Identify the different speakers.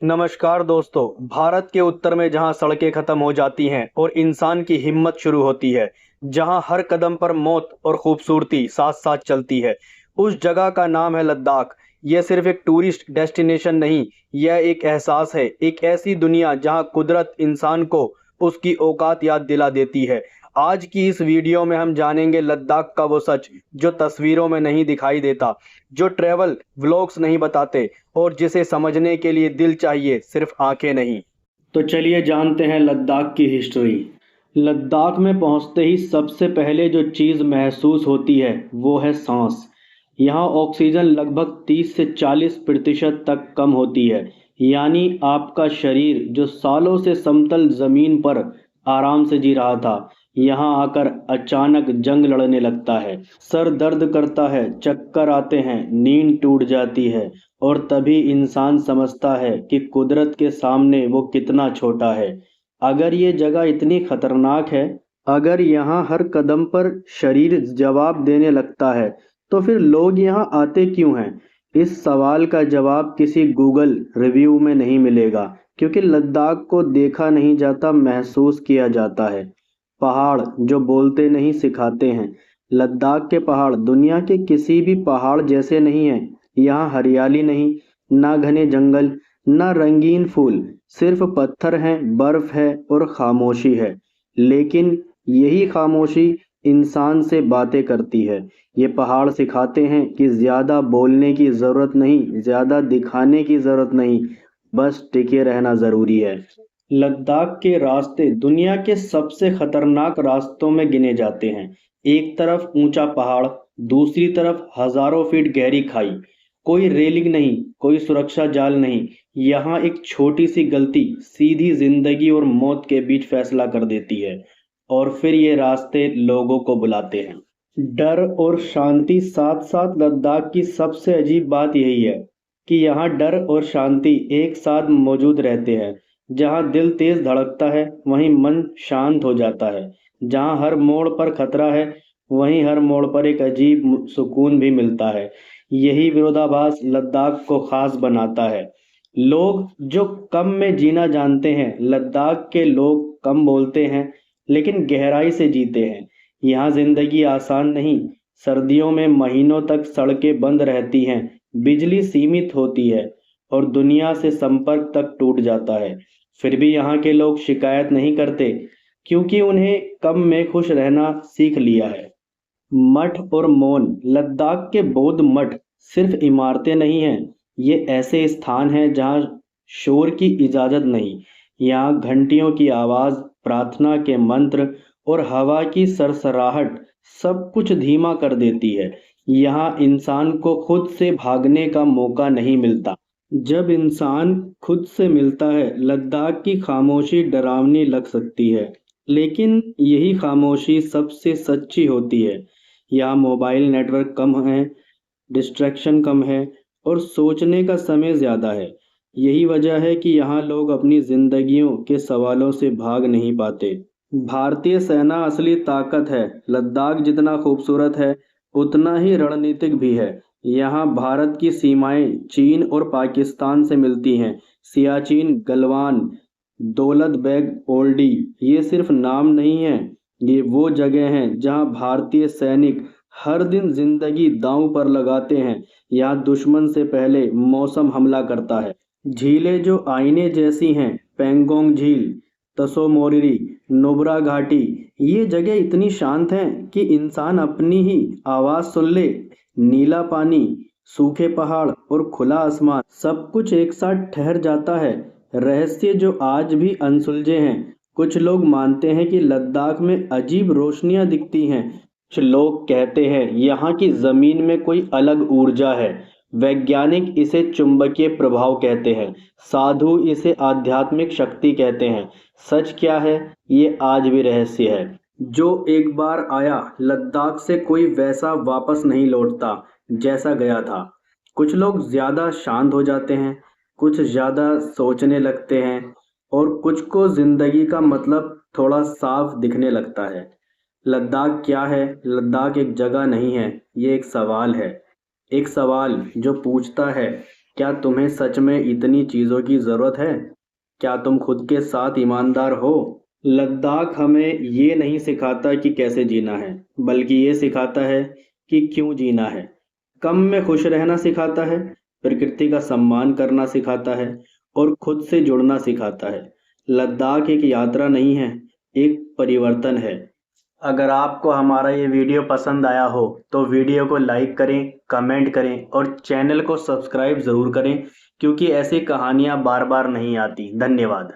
Speaker 1: नमस्कार दोस्तों। भारत के उत्तर में जहां सड़कें खत्म हो जाती हैं और इंसान की हिम्मत शुरू होती है, जहां हर कदम पर मौत और खूबसूरती साथ साथ चलती है, उस जगह का नाम है लद्दाख। यह सिर्फ एक टूरिस्ट डेस्टिनेशन नहीं, यह एक एहसास है, एक ऐसी दुनिया जहां कुदरत इंसान को उसकी औकात याद दिला देती है। आज की इस वीडियो में हम जानेंगे लद्दाख का वो सच जो तस्वीरों में नहीं दिखाई देता, जो ट्रैवल व्लॉग्स नहीं बताते और जिसे समझने के लिए दिल चाहिए, सिर्फ आंखें नहीं। तो चलिए जानते हैं लद्दाख की हिस्ट्री। लद्दाख में पहुंचते ही सबसे पहले जो चीज़ महसूस होती है वो है सांस। यहाँ ऑक्सीजन लगभग 30 से 40% तक कम होती है। यानी आपका शरीर जो सालों से समतल जमीन पर आराम से जी रहा था, यहाँ आकर अचानक जंग लड़ने लगता है। सर दर्द करता है, चक्कर आते हैं, नींद टूट जाती है और तभी इंसान समझता है कि कुदरत के सामने वो कितना छोटा है। अगर ये जगह इतनी खतरनाक है, अगर यहाँ हर कदम पर शरीर जवाब देने लगता है, तो फिर लोग यहाँ आते क्यों हैं? इस सवाल का जवाब किसी गूगल रिव्यू में नहीं मिलेगा, क्योंकि लद्दाख को देखा नहीं जाता, महसूस किया जाता है। पहाड़ जो बोलते नहीं सिखाते हैं। लद्दाख के पहाड़ दुनिया के किसी भी पहाड़ जैसे नहीं हैं। यहाँ हरियाली नहीं, ना घने जंगल, ना रंगीन फूल, सिर्फ पत्थर हैं, बर्फ है और खामोशी है। लेकिन यही खामोशी इंसान से बातें करती है। ये पहाड़ सिखाते हैं कि ज्यादा बोलने की जरूरत नहीं, ज्यादा दिखाने की जरूरत नहीं, बस टिके रहना जरूरी है। लद्दाख के रास्ते दुनिया के सबसे खतरनाक रास्तों में गिने जाते हैं। एक तरफ ऊंचा पहाड़, दूसरी तरफ हजारों फीट गहरी खाई। कोई रेलिंग नहीं, कोई सुरक्षा जाल नहीं। यहाँ एक छोटी सी गलती सीधी जिंदगी और मौत के बीच फैसला कर देती है। और फिर ये रास्ते लोगों को बुलाते हैं। डर और शांति साथ साथ। लद्दाख की सबसे अजीब बात यही है कि यहाँ डर और शांति एक साथ मौजूद रहते हैं। जहाँ दिल तेज धड़कता है, वहीं मन शांत हो जाता है। जहाँ हर मोड़ पर खतरा है, वहीं हर मोड़ पर एक अजीब सुकून भी मिलता है। यही विरोधाभास लद्दाख को खास बनाता है। लोग जो कम में जीना जानते हैं, लद्दाख के लोग कम बोलते हैं लेकिन गहराई से जीते हैं। यहाँ जिंदगी आसान नहीं। सर्दियों में महीनों तक सड़कें बंद रहती हैं, बिजली सीमित होती है और दुनिया से संपर्क तक टूट जाता है। फिर भी यहाँ के लोग शिकायत नहीं करते, क्योंकि उन्हें कम में खुश रहना सीख लिया है। मठ और मौन। लद्दाख के बौद्ध मठ सिर्फ इमारतें नहीं हैं, ये ऐसे स्थान हैं जहाँ शोर की इजाजत नहीं। यहाँ घंटियों की आवाज, प्रार्थना के मंत्र और हवा की सरसराहट सब कुछ धीमा कर देती है। यहाँ इंसान को खुद से भागने का मौका नहीं मिलता। जब इंसान खुद से मिलता है, लद्दाख की खामोशी डरावनी लग सकती है, लेकिन यही खामोशी सबसे सच्ची होती है। यहाँ मोबाइल नेटवर्क कम है, डिस्ट्रैक्शन कम है और सोचने का समय ज़्यादा है। यही वजह है कि यहाँ लोग अपनी जिंदगियों के सवालों से भाग नहीं पाते। भारतीय सेना असली ताकत है। लद्दाख जितना खूबसूरत है, उतना ही रणनीतिक भी है। यहाँ भारत की सीमाएं चीन और पाकिस्तान से मिलती हैं। सियाचिन, गलवान, दौलत बेग ओल्डी, ये सिर्फ नाम नहीं है, ये वो जगह हैं जहाँ भारतीय सैनिक हर दिन जिंदगी दांव पर लगाते हैं। यहाँ दुश्मन से पहले मौसम हमला करता है। झीलें जो आईने जैसी हैं, पेंगोंग झील, तसो मोरिरी, नुब्रा घाटी, ये जगह इतनी शांत हैं कि इंसान अपनी ही आवाज़ सुन ले। नीला पानी, सूखे पहाड़ और खुला आसमान, सब कुछ एक साथ ठहर जाता है। रहस्य जो आज भी अनसुलझे हैं। कुछ लोग मानते हैं कि लद्दाख में अजीब रोशनियां दिखती हैं। कुछ लोग कहते हैं यहाँ की जमीन में कोई अलग ऊर्जा है। वैज्ञानिक इसे चुंबकीय प्रभाव कहते हैं, साधु इसे आध्यात्मिक शक्ति कहते हैं। सच क्या है, ये आज भी रहस्य है। जो एक बार आया लद्दाख से कोई वैसा वापस नहीं लौटता जैसा गया था। कुछ लोग ज्यादा शांत हो जाते हैं, कुछ ज्यादा सोचने लगते हैं और कुछ को जिंदगी का मतलब थोड़ा साफ दिखने लगता है। लद्दाख क्या है? लद्दाख एक जगह नहीं है, ये एक सवाल है। एक सवाल जो पूछता है क्या तुम्हें सच में इतनी चीज़ों की ज़रूरत है? क्या तुम खुद के साथ ईमानदार हो? लद्दाख हमें ये नहीं सिखाता कि कैसे जीना है, बल्कि ये सिखाता है कि क्यों जीना है। कम में खुश रहना सिखाता है, प्रकृति का सम्मान करना सिखाता है और खुद से जुड़ना सिखाता है। लद्दाख एक यात्रा नहीं है, एक परिवर्तन है। अगर आपको हमारा ये वीडियो पसंद आया हो तो वीडियो को लाइक करें, कमेंट करें और चैनल को सब्सक्राइब ज़रूर करें, क्योंकि ऐसी कहानियाँ बार बार नहीं आती। धन्यवाद।